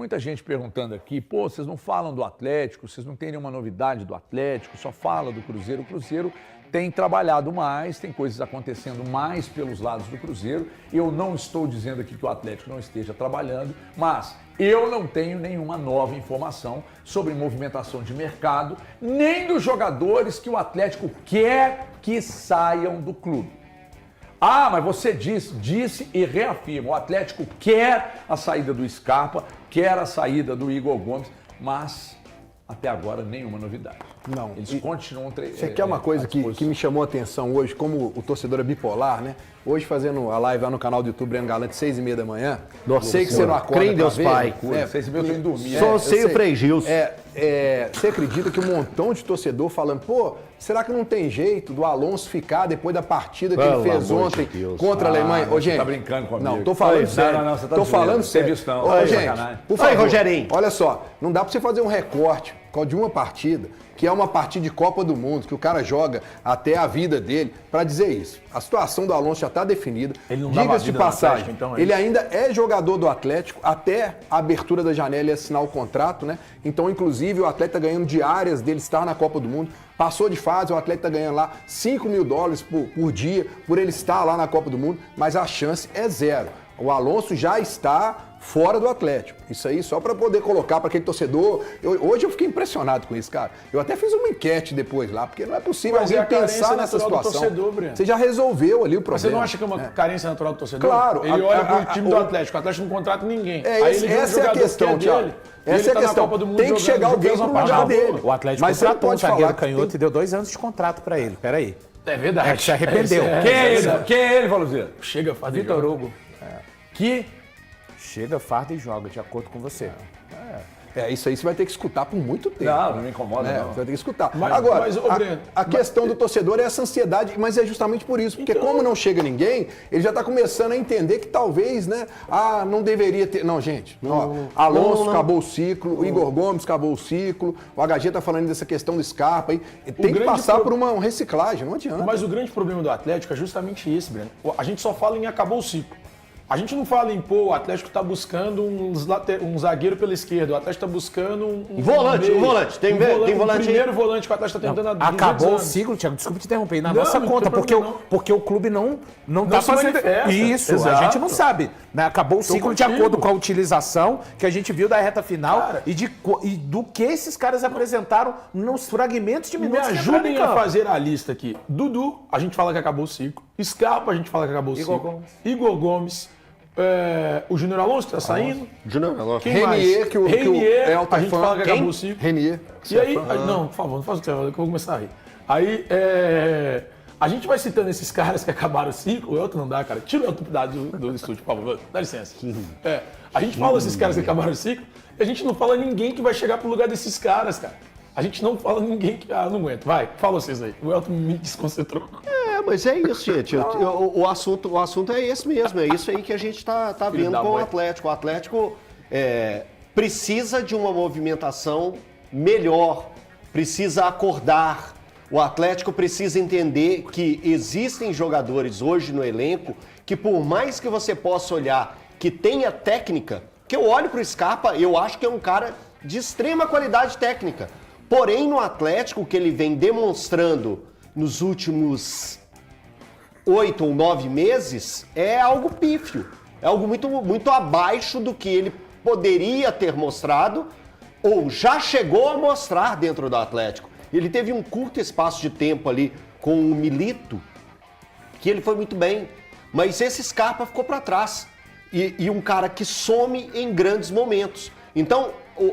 Muita gente perguntando aqui, pô, vocês não falam do Atlético, vocês não têm nenhuma novidade do Atlético, só fala do Cruzeiro. O Cruzeiro tem trabalhado mais, tem coisas acontecendo mais pelos lados do Cruzeiro. Eu não estou dizendo aqui que o Atlético não esteja trabalhando, mas eu não tenho nenhuma nova informação sobre movimentação de mercado, nem dos jogadores que o Atlético quer que saiam do clube. Ah, mas você disse e reafirma, o Atlético quer a saída do Scarpa, quer a saída do Igor Gomes, mas até agora nenhuma novidade. Não. Eles continuam... Você quer uma coisa que me chamou a atenção hoje, como o torcedor é bipolar, né? Hoje fazendo a live lá no canal do YouTube, Breno Galante, 6h30 da manhã. Sei que você não acorda. Crê em Deus, Pai. 6h30 eu tô indo dormir. Só sei o Frei Gilson. Você acredita que um montão de torcedor falando, pô, será que não tem jeito do Alonso ficar depois da partida que ele fez ontem contra a Alemanha? Ô, gente, você tá brincando comigo. Não, tô falando sério. Não, você tá tô falando sério. Ô, gente, por favor, Rogerinho. olha só, não dá pra você fazer um recorte de uma partida, que é uma partida de Copa do Mundo, que o cara joga até a vida dele, pra dizer isso. A situação do Alonso já tá definida. Diga-se de passagem, então, ele ainda é jogador do Atlético até a abertura da janela e assinar o contrato, né? Então, inclusive, o atleta ganhando diárias dele estar na Copa do Mundo. Passou de fase, o atleta tá ganhando lá $5 mil por dia, por ele estar lá na Copa do Mundo, mas a chance é zero. O Alonso já está fora do Atlético. Isso aí só para poder colocar para aquele torcedor. Hoje eu fiquei impressionado com isso, cara. Eu até fiz uma enquete depois lá, porque não é possível alguém pensar nessa situação. Torcedor, Breno. Você já resolveu ali o problema. Mas você não acha que é uma carência natural do torcedor? Claro. Ele olha pro time do Atlético, o Atlético não contrata ninguém. Aí ele essa é a questão, Thiago. Essa é a questão. Tem que chegar alguém pro lugar dele. O Atlético mas contratou um zagueiro canhoto e deu 2 anos de contrato para ele. Peraí. É verdade. É que se arrependeu. Quem é ele, Valuzeiro? Chega, faz Vitor Hugo. Que chega, farda e joga, de acordo com você. Isso aí você vai ter que escutar por muito tempo. Não me incomoda, não. Você vai ter que escutar. Mas, agora, Breno, a questão do torcedor é essa ansiedade, mas é justamente por isso. Porque como não chega ninguém, ele já está começando a entender que talvez, né? Não deveria ter... Não, gente. Alonso acabou o ciclo, o Igor Gomes acabou o ciclo, o HG está falando dessa questão do Scarpa aí. Tem que passar por uma reciclagem, não adianta. Mas o grande problema do Atlético é justamente esse, Breno. A gente só fala em acabou o ciclo. A gente não fala em, o Atlético está buscando um zagueiro pela esquerda, o Atlético está buscando um volante. Tem volante o aí? primeiro volante que o Atlético está tentando há 200 Acabou o anos. ciclo, Thiago, desculpa te interromper, na Não, nossa não conta, tem problema, porque o clube não tá se fazendo manifesta. isso, Exato. a gente não sabe. Né? Acabou o ciclo de acordo com a utilização que a gente viu da reta final, Cara, e do que esses caras apresentaram nos fragmentos de Me minutos. ajudem a fazer a lista aqui. Dudu, a gente fala que acabou o ciclo. Scarpa, a gente fala que acabou o ciclo. Igor Gomes. O Júnior Alonso que tá saindo. Júnior Alonso. Quem mais? Renier, que o Elton a gente fala que acabou o ciclo. Renier. E aí, não, por favor, não faça o que você fala, que eu vou começar a rir. Aí, a gente vai citando esses caras que acabaram o ciclo, o Elton não dá, cara. Tira o Elton do estúdio, por favor, dá licença. A gente fala desses caras que acabaram o ciclo e a gente não fala ninguém que vai chegar pro lugar desses caras, cara. A gente não fala ninguém que... não aguento. Vai, fala vocês aí. O Elton me desconcentrou. Mas é isso, gente. O assunto é esse mesmo. É isso aí que a gente está vendo com o Atlético. O Atlético precisa de uma movimentação melhor, precisa acordar. O Atlético precisa entender que existem jogadores hoje no elenco que, por mais que você possa olhar que tenha técnica, que eu olho para o Scarpa, eu acho que é um cara de extrema qualidade técnica. Porém, no Atlético, o que ele vem demonstrando nos últimos 8 ou 9 meses é algo pífio. É algo muito abaixo do que ele poderia ter mostrado ou já chegou a mostrar dentro do Atlético. Ele teve um curto espaço de tempo ali com o Milito, que ele foi muito bem. Mas esse Scarpa ficou para trás. E um cara que some em grandes momentos. Então,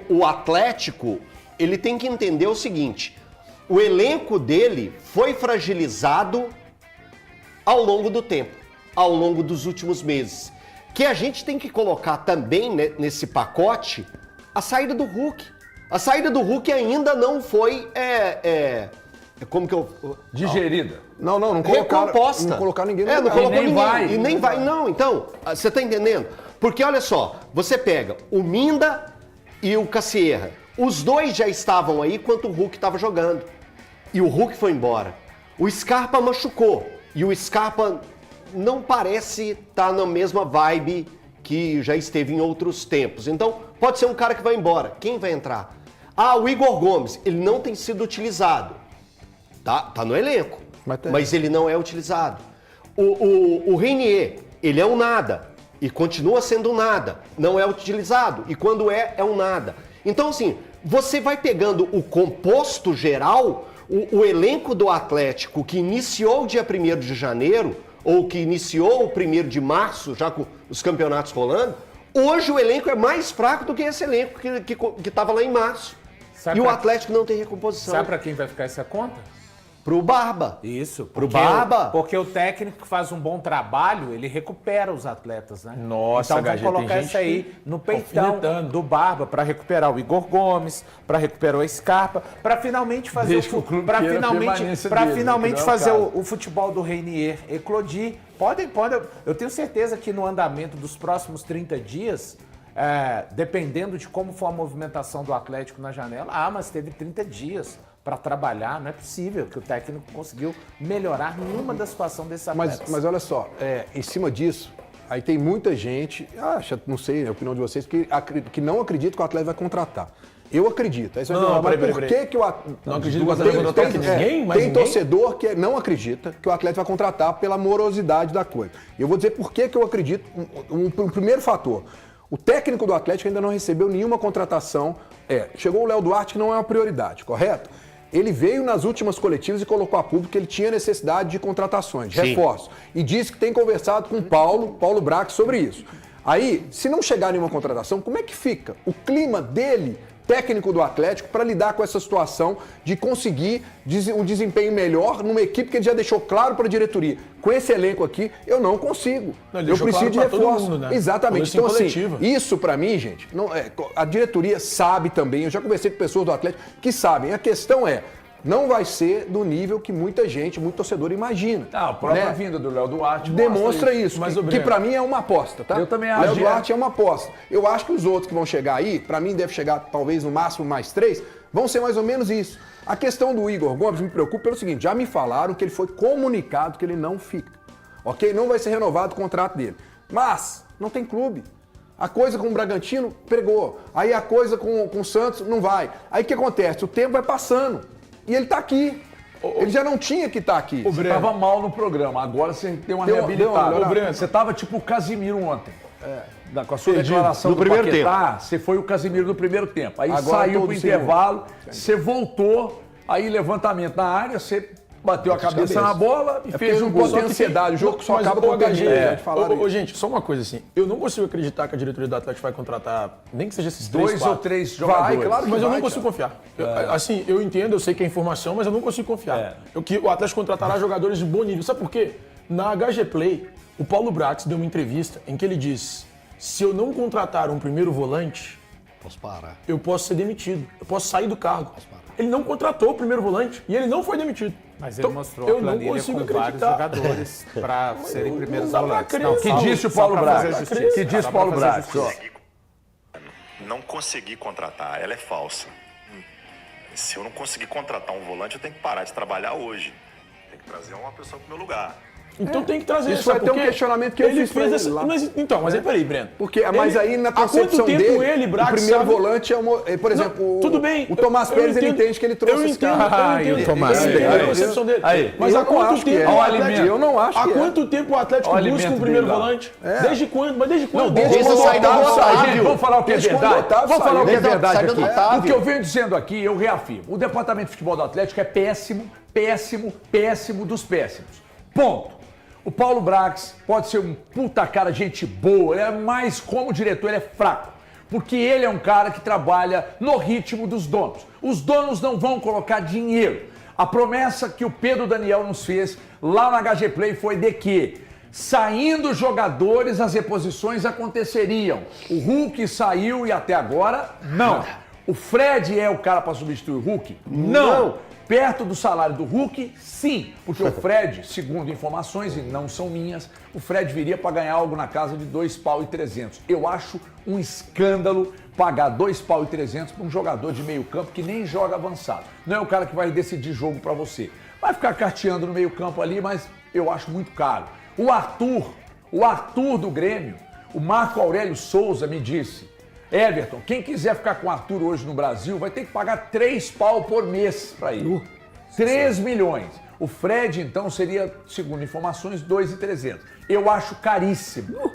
o Atlético... ele tem que entender o seguinte, o elenco dele foi fragilizado ao longo do tempo, ao longo dos últimos meses. Que a gente tem que colocar também, né, nesse pacote a saída do Hulk. A saída do Hulk ainda não foi como que eu... digerida. Não colocaram. Recomposta. Não colocaram ninguém. Não colocou ninguém. Vai. E nem vai. Não, então, você tá entendendo? Porque olha só, você pega o Minda e o Cassierra. Os dois já estavam aí enquanto o Hulk estava jogando. E o Hulk foi embora. O Scarpa machucou. E o Scarpa não parece estar na mesma vibe que já esteve em outros tempos. Então, Pode ser um cara que vai embora. Quem vai entrar? Ah, o Igor Gomes, ele não tem sido utilizado. Tá no elenco, mas ele não é utilizado. O Reinier, ele é um nada e continua sendo um nada. Não é utilizado e quando é um nada. Então, assim, você vai pegando o composto geral, o elenco do Atlético que iniciou o dia 1º de janeiro, ou que iniciou o 1º de março, já com os campeonatos rolando, hoje o elenco é mais fraco do que esse elenco que estava lá em março. E o Atlético não tem recomposição. Sabe para quem vai ficar essa conta? Pro Barba. Isso. Pro Barba. Porque o técnico que faz um bom trabalho, ele recupera os atletas, né? Nossa, então vamos colocar isso aí no peitão do Barba para recuperar o Igor Gomes, para recuperar o Scarpa, para finalmente fazer o futebol do Reinier eclodir. Podem. Eu tenho certeza que no andamento dos próximos 30 dias, dependendo de como for a movimentação do Atlético na janela, mas teve 30 dias para trabalhar, não é possível que o técnico conseguiu melhorar nenhuma da situação desses atletas. Mas olha só, em cima disso, aí tem muita gente, não sei a opinião de vocês, que não acredita que o Atlético vai contratar. Eu acredito. Aí você vai dizer, por que que o Atlético... Não acredito que o Atlético vai contratar ninguém? Tem torcedor que não acredita que o Atlético vai contratar pela morosidade da coisa. E eu vou dizer por que que eu acredito. Um primeiro fator. O técnico do Atlético ainda não recebeu nenhuma contratação. Chegou o Léo Duarte, que não é uma prioridade, correto? Ele veio nas últimas coletivas e colocou a público que ele tinha necessidade de contratações, de reforços. E disse que tem conversado com o Paulo Brax sobre isso. Aí, se não chegar nenhuma contratação, como é que fica o clima dele, técnico do Atlético, para lidar com essa situação de conseguir um desempenho melhor numa equipe que ele já deixou claro para a diretoria? Com esse elenco aqui, eu não consigo. Eu preciso de reforço. Né? Exatamente. Então, assim, isso para mim, gente, a diretoria sabe também, eu já conversei com pessoas do Atlético que sabem. A questão não vai ser do nível que muita gente, muito torcedor imagina. A própria vinda do Léo Duarte demonstra isso, que para mim é uma aposta, tá? Eu também acho. Léo Duarte é uma aposta. Eu acho que os outros que vão chegar aí, para mim deve chegar talvez no máximo mais 3, vão ser mais ou menos isso. A questão do Igor Gomes me preocupa pelo seguinte, já me falaram que ele foi comunicado que ele não fica, ok? Não vai ser renovado o contrato dele. Mas não tem clube. A coisa com o Bragantino pegou. Aí a coisa com o Santos não vai. Aí o que acontece? O tempo vai passando. E ele tá aqui. Ele já não tinha que estar aqui. Você estava mal no programa, agora você deu uma reabilitada. Você estava tipo o Casimiro ontem. Com a sua declaração no primeiro tempo. Você foi o Casimiro no primeiro tempo. Aí agora saiu pro intervalo, você voltou, aí levantamento na área, você bateu a cabeça na bola e fez um gol de ansiedade. O jogo só acaba com o HG. Gente, só uma coisa assim. Eu não consigo acreditar que a diretoria do Atlético vai contratar, nem que seja esses 2 ou 3 jogadores. Vai, claro que mas eu não consigo confiar. Assim, eu entendo, eu sei que é informação, mas eu não consigo confiar. O Atlético contratará jogadores de bom nível. Sabe por quê? Na HG Play, o Paulo Brax deu uma entrevista em que ele disse: se eu não contratar um primeiro volante, posso parar. Eu posso ser demitido. Eu posso sair do cargo. Ele não contratou o primeiro volante e ele não foi demitido. Mas ele mostrou a planilha com vários jogadores para serem primeiros volantes. Que disse o Paulo Brax? Que disse o Paulo Brax? Não consegui contratar, ela é falsa. Se eu não conseguir contratar um volante, eu tenho que parar de trabalhar hoje. Tem que trazer uma pessoa pro meu lugar. Então tem que trazer isso. Isso vai ter um questionamento que eu fiz pra ele lá. Mas peraí, Breno. Mas aí na concepção dele, o primeiro volante é por exemplo, tudo bem, o Tomás Pérez, ele entende que ele trouxe esse cara. Eu entendo a concepção dele. Mas há quanto tempo o Atlético... Eu não acho que há quanto tempo o Atlético busca um primeiro volante? Desde quando? Mas desde quando? Desde quando o Vamos falar o que é verdade? Vamos falar o que é verdade aqui. Otávio. O que eu venho dizendo aqui, eu reafirmo. O departamento de futebol do Atlético é péssimo, péssimo, péssimo dos péssimos. Ponto. O Paulo Brax pode ser um puta cara, gente boa, mas como diretor ele é fraco. Porque ele é um cara que trabalha no ritmo dos donos. Os donos não vão colocar dinheiro. A promessa que o Pedro Daniel nos fez lá na HG Play foi de que, saindo jogadores, as reposições aconteceriam. O Hulk saiu e até agora, não. O Fred é o cara para substituir o Hulk? Não. Perto do salário do Hulk, sim, porque o Fred, segundo informações, e não são minhas, o Fred viria para ganhar algo na casa de R$2.300. Eu acho um escândalo pagar R$2.300 para um jogador de meio campo que nem joga avançado. Não é o cara que vai decidir jogo para você. Vai ficar carteando no meio campo ali, mas eu acho muito caro. O Arthur do Grêmio, o Marco Aurélio Souza me disse, Everton, quem quiser ficar com o Arthur hoje no Brasil vai ter que pagar 3 pau por mês para ir. 3 milhões. O Fred, então, seria, segundo informações, 2.300. Eu acho caríssimo.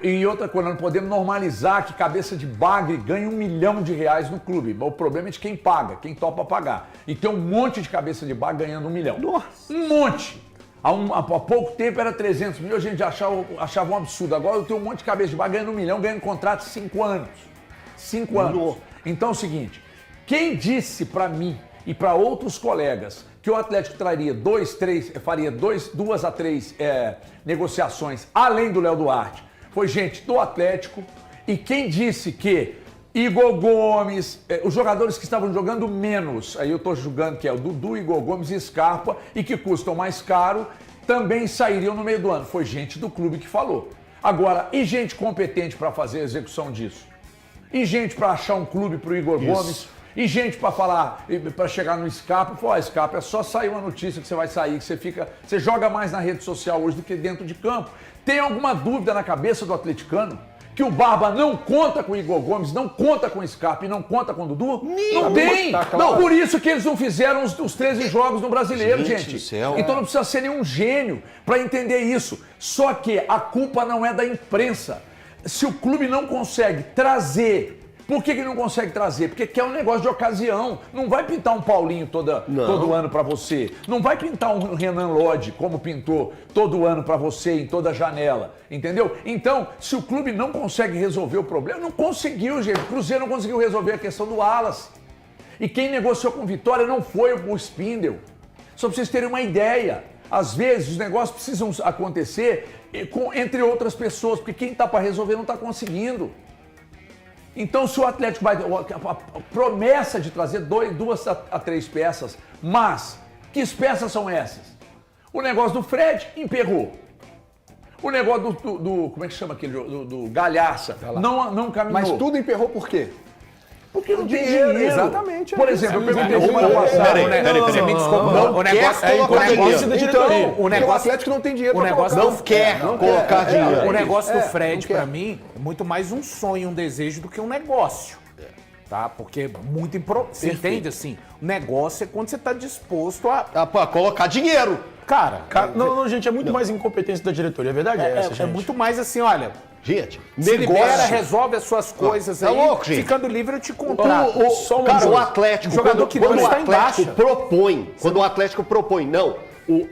E outra coisa, não podemos normalizar que cabeça de bagre ganha R$1 milhão no clube. O problema é de quem paga, quem topa pagar. E tem um monte de cabeça de bagre ganhando R$1 milhão. Nossa. Um monte. Há pouco tempo era 300 mil, a gente achava um absurdo. Agora eu tenho um monte de cabeça de bagre ganhando R$1 milhão, ganhando contrato de 5 anos. 5 anos. Então é o seguinte, quem disse para mim e para outros colegas que o Atlético faria 2 a 3 negociações além do Léo Duarte, foi gente do Atlético. E quem disse que Igor Gomes, os jogadores que estavam jogando menos, aí eu estou julgando que é o Dudu, Igor Gomes e Scarpa, e que custam mais caro, também sairiam no meio do ano. Foi gente do clube que falou. Agora, e gente competente para fazer a execução disso? E gente para achar um clube para o Igor Gomes? E gente para falar, para chegar no Scarpa, falar, Scarpa, é só sair uma notícia que você vai sair, que você joga mais na rede social hoje do que dentro de campo. Tem alguma dúvida na cabeça do atleticano? Que o Barba não conta com o Igor Gomes, não conta com o Scarpa e não conta com o Dudu? Não tem! Tá claro. Não, por isso que eles não fizeram os 13 jogos no Brasileiro, Gente gente. do céu. Então não precisa ser nenhum gênio para entender isso. Só que a culpa não é da imprensa. Se o clube não consegue trazer... Por que não consegue trazer? Porque quer um negócio de ocasião. Não vai pintar um Paulinho todo ano para você. Não vai pintar um Renan Lodge, como pintou todo ano para você em toda janela. Entendeu? Então, se o clube não consegue resolver o problema, não conseguiu, gente. O Cruzeiro não conseguiu resolver a questão do Wallace. E quem negociou com o Vitória não foi o Spindle. Só para vocês terem uma ideia. Às vezes, os negócios precisam acontecer entre outras pessoas, porque quem está para resolver não está conseguindo. Então, se o Atlético vai... A promessa de trazer 2 a 3 peças, mas que peças são essas? O negócio do Fred emperrou. O negócio do como é que chama aquele? Do Galhaça. Não caminhou. Mas tudo emperrou por quê? Porque não tem dinheiro. Exatamente. Por exemplo, eu perguntei semana passada. Você me desculpa. O negócio da diretoria. O Atlético não tem dinheiro para colocar. Não quer colocar dinheiro. O negócio do Fred, para mim, é muito mais um sonho, um desejo do que um negócio. Tá? Porque muito você entende assim? O negócio é quando você está disposto a colocar dinheiro. Cara, não, gente, é muito mais incompetência da diretoria. A verdade é essa, gente. É muito mais assim, olha... Gente, se libera, resolve as suas coisas aí, louco, gente. ficando livre eu te contrato. O Atlético, jogador que quando não o está em baixa. Quando o Atlético propõe, não,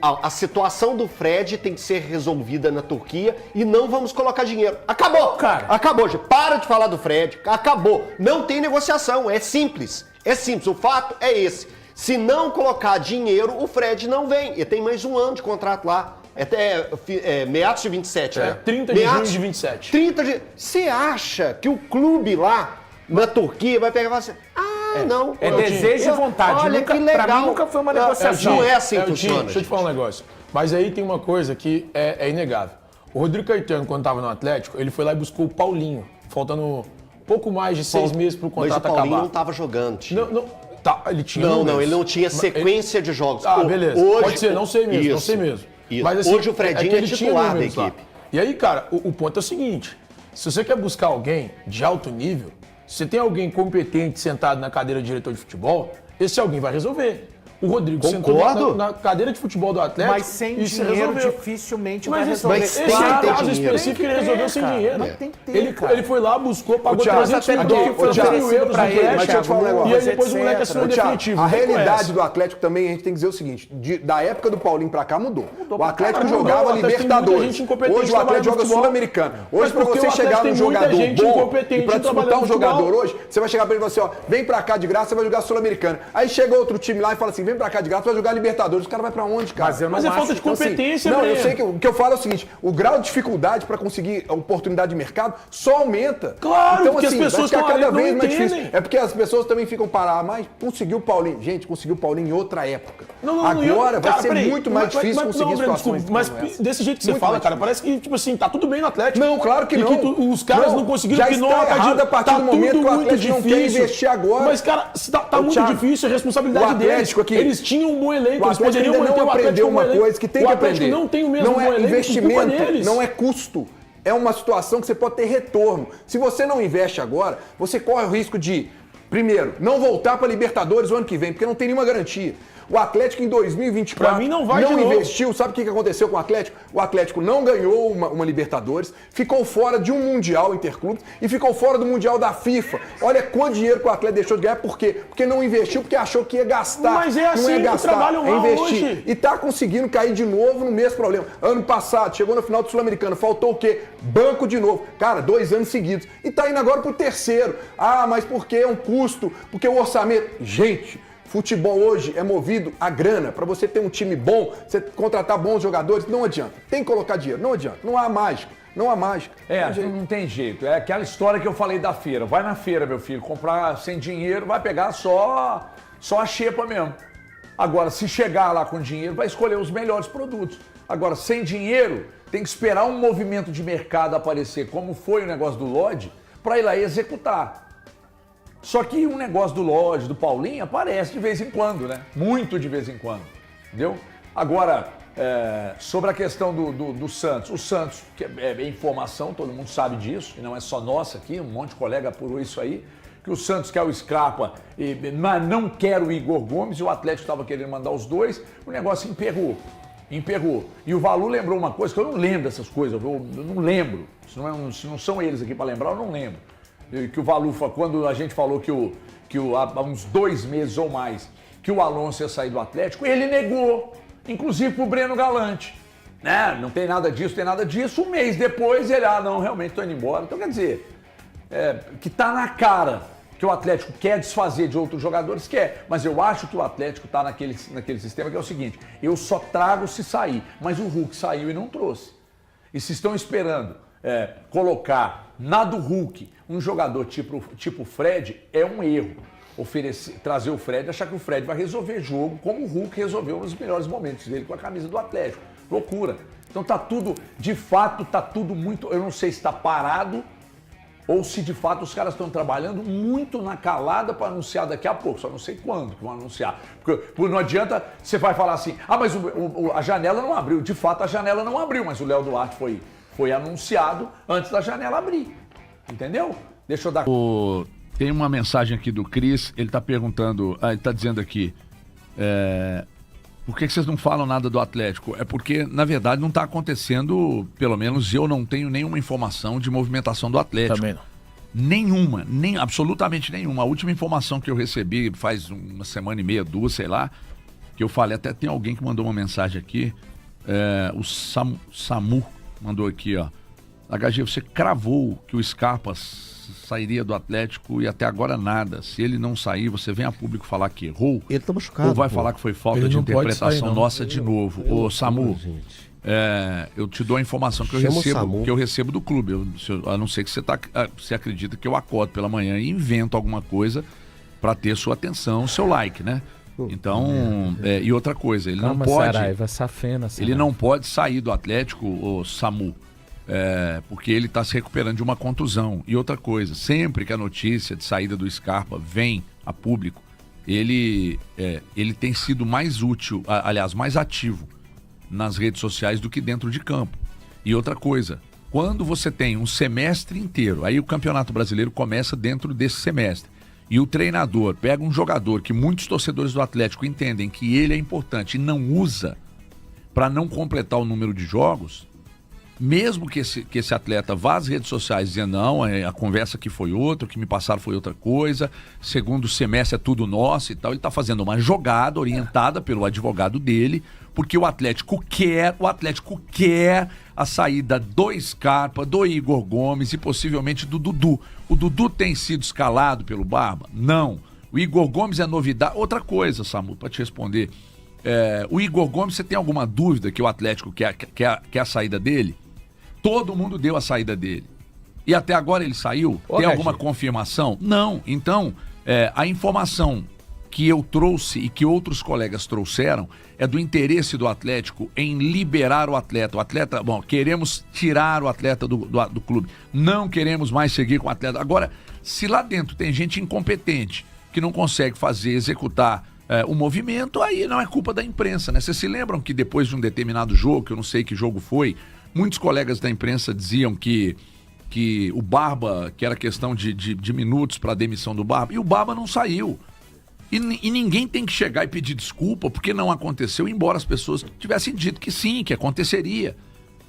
a situação do Fred tem que ser resolvida na Turquia e não vamos colocar dinheiro. Acabou, cara. Acabou, gente. Para de falar do Fred. Acabou. Não tem negociação. É simples. É simples. O fato é esse. Se não colocar dinheiro, o Fred não vem. E tem mais 1 ano de contrato lá. Até meados de 27, né? 30 de junho de 27. Você acha que o clube lá na Turquia vai pegar e falar assim, não. É desejo e vontade. Olha que legal. Pra mim nunca foi uma negociação. Não é assim que funciona. Deixa eu te falar um negócio. Mas aí tem uma coisa que é inegável. O Rodrigo Caetano, quando estava no Atlético, ele foi lá e buscou o Paulinho, faltando pouco mais de 6 meses para o contrato acabar. Mas o Paulinho não estava jogando, ele tinha ele não tinha sequência de jogos. Beleza. Hoje, pode ser, não sei mesmo, isso, não sei mesmo. Isso. Mas, assim, hoje o Fredinho é titular da equipe. E aí, cara, o ponto é o seguinte, se você quer buscar alguém de alto nível, se você tem alguém competente sentado na cadeira de diretor de futebol, esse alguém vai resolver. O Rodrigo sentou na cadeira de futebol do Atlético. Mas sem dinheiro dificilmente vai mas resolver. Esse caso específico ele resolveu sem dinheiro. Mas tem que ter, ele foi lá, buscou, pagou 300 mil dólares, foi oferecido pra ele, mas deixa eu te falar um negócio. E aí depois o moleque assinou definitivo. A realidade do Atlético também, a gente tem que dizer o seguinte, da época do Paulinho pra cá mudou. O Atlético jogava Libertadores. Hoje o Atlético joga Sul-Americano. Hoje pra você chegar num jogador bom e pra disputar um jogador hoje, você vai chegar pra ele e falar assim, vem pra cá de graça, você vai jogar Sul-Americano. Aí chega outro time lá e fala assim, vem pra cá de graça, você vai jogar Libertadores. Os caras vão pra onde, cara? Mas é falta de competência, então, assim, não, eu sei que o que eu falo é o seguinte, o grau de dificuldade pra conseguir a oportunidade de mercado só aumenta. Claro, então, porque assim, as pessoas vai ficar cada vez mais entendem. difícil. É porque as pessoas também ficam paradas, mas conseguiu o Paulinho. Gente, conseguiu o Paulinho em outra época. Agora vai ser muito mais difícil conseguir situações. Mas desse jeito que você fala, cara, parece que, tipo assim, tá tudo bem no Atlético. Não, claro que não. E que os caras não conseguiram, já está errado a partir do momento que o Atlético não quer investir agora. Mas, cara, tá muito difícil, é responsabilidade deles. Eles tinham um bom elenco, eles poderiam manter o Atlético uma coisa que tem que aprender. Não tem o mesmo bom elenco, investimento, não é custo. é uma situação que você pode ter retorno. Se você não investe agora, você corre o risco de, primeiro, não voltar para Libertadores o ano que vem, porque não tem nenhuma garantia. O Atlético em 2024 Pra mim não vai de novo. investiu. Sabe o que aconteceu com o Atlético? O Atlético não ganhou uma Libertadores, ficou fora de um Mundial Interclubes e ficou fora do Mundial da FIFA. Olha quanto dinheiro que o Atlético deixou de ganhar. Por quê? Porque não investiu, porque achou que ia gastar. Mas é assim não é que gastar, trabalham é lá investir. hoje. E tá conseguindo cair de novo no mesmo problema. Ano passado, chegou na final do Sul-Americano, faltou o quê? Banco de novo. Cara, 2 anos seguidos. E tá indo agora pro terceiro. Ah, mas por que é um custo? Porque o orçamento... Gente... Futebol hoje é movido a grana. Para você ter um time bom, você contratar bons jogadores, não adianta. Tem que colocar dinheiro, não adianta. Não há mágica, não há mágica. Não tem jeito. É aquela história que eu falei da feira. Vai na feira, meu filho, comprar sem dinheiro, vai pegar só a xepa mesmo. Agora, se chegar lá com dinheiro, vai escolher os melhores produtos. Agora, sem dinheiro, tem que esperar um movimento de mercado aparecer, como foi o negócio do Lodge, para ir lá e executar. Só que um negócio do Lodge, do Paulinho, aparece de vez em quando, né? Muito de vez em quando, entendeu? Agora, sobre a questão do Santos. O Santos, que é informação, todo mundo sabe disso, e não é só nossa aqui, um monte de colega apurou isso aí, que o Santos quer o Scarpa, mas não quer o Igor Gomes, e o Atlético estava querendo mandar os dois, o negócio emperrou. E o Valu lembrou uma coisa, que eu não lembro dessas coisas, eu não lembro. Se não são eles aqui para lembrar, eu não lembro. Que o Valu, quando a gente falou que há uns 2 meses ou mais, que o Alonso ia sair do Atlético, ele negou, inclusive pro Breno Galante. Né? Não tem nada disso, tem nada disso. Um mês depois ele, não, realmente estou indo embora. Então quer dizer, que tá na cara que o Atlético quer desfazer de outros jogadores, quer. Mas eu acho que o Atlético tá naquele sistema que é o seguinte, eu só trago se sair, mas o Hulk saiu e não trouxe. E se estão esperando colocar na do Hulk um jogador tipo Fred, é um erro. Trazer o Fred, achar que o Fred vai resolver jogo como o Hulk resolveu nos melhores momentos dele com a camisa do Atlético. Loucura. Então tá tudo, de fato, tá tudo muito... Eu não sei se está parado ou se de fato os caras estão trabalhando muito na calada para anunciar daqui a pouco. Só não sei quando que vão anunciar. Porque não adianta você vai falar assim, mas a janela não abriu. De fato, a janela não abriu, mas o Léo Duarte foi anunciado antes da janela abrir. Entendeu? Deixa eu dar... Tem uma mensagem aqui do Cris, ele está perguntando, ele está dizendo aqui, por que vocês não falam nada do Atlético? É porque, na verdade, não está acontecendo, pelo menos eu não tenho nenhuma informação de movimentação do Atlético. Também não. Nenhuma, absolutamente nenhuma. A última informação que eu recebi faz 1 semana e meia, 2, sei lá, que eu falei, até tem alguém que mandou uma mensagem aqui, o Samu mandou aqui, ó. HG, você cravou que o Scarpa sairia do Atlético e até agora nada. Se ele não sair, você vem a público falar que errou? Ele tá machucado. Ou vai falar que foi falta de interpretação nossa de novo? Ô, Samu, eu te dou a informação que eu recebo do clube. A não ser que você acredita que eu acordo pela manhã e invento alguma coisa para ter sua atenção, seu like, né? Então, e outra coisa, ele não pode... Saraiva, Safena. Ele não pode sair do Atlético, o Samu, porque ele está se recuperando de uma contusão. E outra coisa, sempre que a notícia de saída do Scarpa vem a público, ele tem sido mais útil, aliás, mais ativo nas redes sociais do que dentro de campo. E outra coisa, quando você tem um semestre inteiro, aí o Campeonato Brasileiro começa dentro desse semestre, e o treinador pega um jogador que muitos torcedores do Atlético entendem que ele é importante e não usa para não completar o número de jogos, mesmo que esse atleta vá às redes sociais dizendo, não, a conversa aqui foi outra, o que me passaram foi outra coisa, segundo semestre é tudo nosso e tal, ele está fazendo uma jogada orientada pelo advogado dele, porque o Atlético quer a saída do Scarpa, do Igor Gomes e possivelmente do Dudu. O Dudu tem sido escalado pelo Barba? Não. O Igor Gomes é novidade. Outra coisa, Samu, para te responder. O Igor Gomes, você tem alguma dúvida que o Atlético quer a saída dele? Todo mundo deu a saída dele. E até agora ele saiu? Tem alguma confirmação? Não. Então, a informação que eu trouxe e que outros colegas trouxeram é do interesse do Atlético em liberar o atleta. O atleta, queremos tirar o atleta do clube. Não queremos mais seguir com o atleta. Agora, se lá dentro tem gente incompetente que não consegue executar o movimento, aí não é culpa da imprensa, né? Vocês se lembram que depois de um determinado jogo, que eu não sei que jogo foi, Muitos colegas da imprensa diziam que o Barba, que era questão de minutos para a demissão do Barba, e o Barba não saiu. E ninguém tem que chegar e pedir desculpa porque não aconteceu, embora as pessoas tivessem dito que sim, que aconteceria.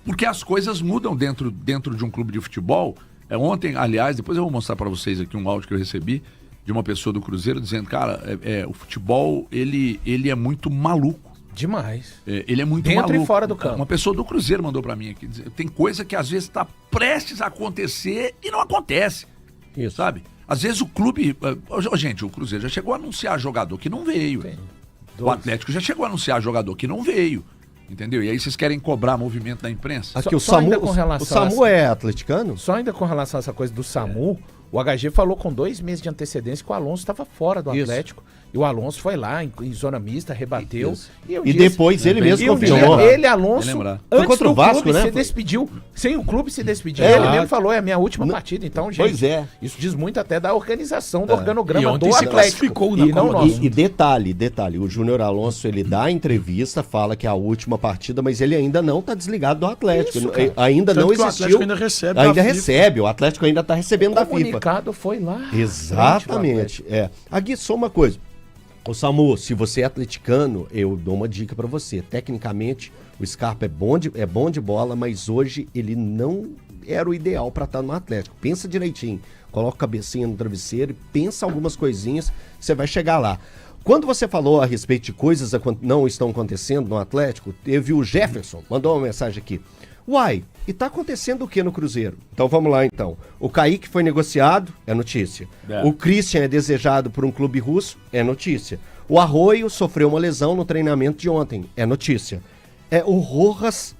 Porque as coisas mudam dentro de um clube de futebol. Ontem, aliás, depois eu vou mostrar para vocês aqui um áudio que eu recebi de uma pessoa do Cruzeiro dizendo, cara, o futebol, ele é muito maluco. Demais. Ele é muito Dentro maluco. e fora do campo. Uma pessoa do Cruzeiro mandou pra mim aqui. Tem coisa que às vezes tá prestes a acontecer e não acontece. Isso. Sabe? Às vezes o clube... Gente, o Cruzeiro já chegou a anunciar jogador que não veio. Sim. O Atlético já chegou a anunciar jogador que não veio. Entendeu? E aí vocês querem cobrar movimento da imprensa? Aqui, Só ainda com relação Samu é atleticano? Só ainda com relação a essa coisa do SAMU, o HG falou com 2 meses de antecedência que o Alonso estava fora do Isso. Atlético. E o Alonso foi lá em zona mista, rebateu. Isso. eu E disse- depois ele mesmo E um confirmou. dia ele, Alonso, Bem lembrado. Foi antes contra o do Vasco, clube né? se despediu. Sem o clube se despedir. É. Ele mesmo falou, é a minha última partida. Então, gente, Pois é. isso diz muito até da organização do E organograma ontem do se Atlético. classificou na E não Copa do nosso. E detalhe, o Júnior Alonso, ele dá a entrevista, fala que é a última partida, mas ele ainda não tá desligado do Atlético. Isso, cara. Ainda Tanto não que o existiu. Atlético ainda recebe da Ainda FIFA. recebe, o Atlético ainda tá recebendo O da FIFA. comunicado foi lá. Exatamente. Aqui, só uma coisa. Ô Samu, se você é atleticano, eu dou uma dica pra você. Tecnicamente, o Scarpa é bom de bola, mas hoje ele não era o ideal pra estar no Atlético. Pensa direitinho. Coloca a cabecinha no travesseiro e pensa algumas coisinhas, você vai chegar lá. Quando você falou a respeito de coisas que não estão acontecendo no Atlético, teve o Jefferson, mandou uma mensagem aqui. Uai, e tá acontecendo o que no Cruzeiro? Então vamos lá então. O Kaique foi negociado, é notícia. O Christian é desejado por um clube russo, é notícia. O Arroio sofreu uma lesão no treinamento de ontem, é notícia. O Rojas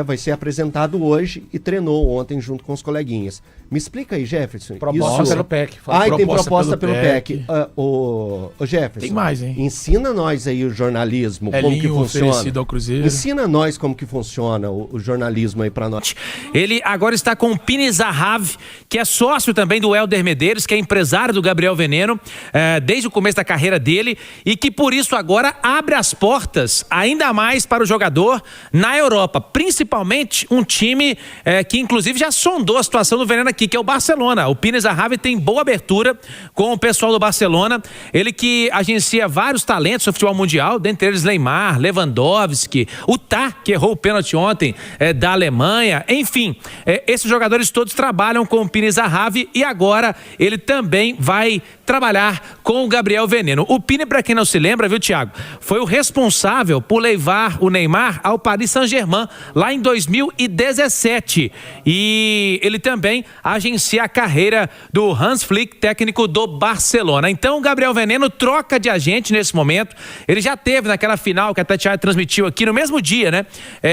vai ser apresentado hoje e treinou ontem junto com os coleguinhas. Me explica aí, Jefferson. Proposta pelo PEC. Tem Proposta proposta pelo pelo PEC. Ô Jefferson. Tem mais, hein? Ensina nós aí o jornalismo, como que Elinho funciona. oferecido ao Cruzeiro. Ensina nós como que funciona o jornalismo aí pra nós. Ele agora está com o Pini Zahavi, que é sócio também do Helder Medeiros, que é empresário do Gabriel Veneno, desde o começo da carreira dele, e que por isso agora abre as portas ainda mais para o jogador na Europa, principalmente um time que inclusive já sondou a situação do Veneno aqui, que é o Barcelona. O Pini Zahavi tem boa abertura com o pessoal do Barcelona, ele que agencia vários talentos no futebol mundial, dentre eles Neymar, Lewandowski, o Tá, que errou o pênalti ontem da Alemanha, enfim, esses jogadores todos trabalham com o Pini Zahavi e agora ele também vai trabalhar com o Gabriel Veneno. O Pini, para quem não se lembra, viu, Thiago, foi o responsável por levar o Neymar ao Paris Saint-Germain lá em 2017 e ele também agencia a carreira do Hans Flick, técnico do Barcelona. Então o Gabriel Veneno troca de agente nesse momento. Ele já teve naquela final que a Tatiana transmitiu aqui no mesmo dia, né?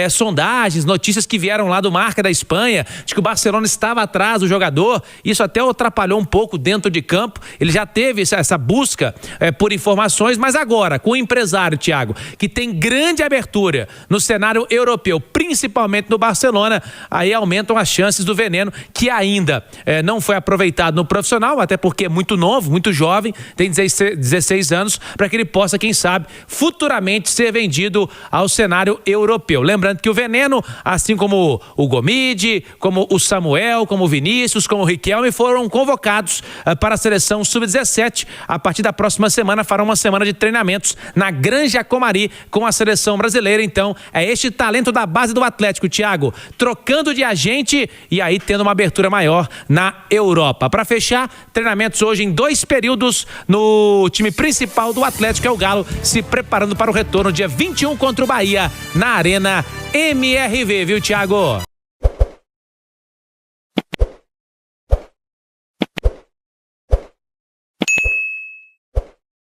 Sondagens, notícias que vieram lá do Marca da Espanha, de que o Barcelona estava atrás do jogador. Isso até o atrapalhou um pouco dentro de campo. Ele já teve essa busca por informações, mas agora, com o empresário, Thiago, que tem grande abertura no cenário europeu, principalmente no Barcelona, aí aumentam as chances do Veneno, que ainda não foi aproveitado no profissional, até porque é muito novo, muito jovem, tem 16 anos, para que ele possa, quem sabe, futuramente ser vendido ao cenário europeu. Lembrando que o Veneno, assim como o Gomide, como o Samuel, como o Vinícius, como o Riquelme, foram convocados para a seleção Sub-17. A partir da próxima semana farão uma semana de treinamentos na Granja Comari com a seleção brasileira. Então, é este talento da base do Atlético, Thiago, trocando de agente e aí tendo uma abertura maior na Europa. Para fechar, treinamentos hoje em 2 períodos no time principal do Atlético, é o Galo, se preparando para o retorno dia 21 contra o Bahia na Arena MRV, viu, Thiago?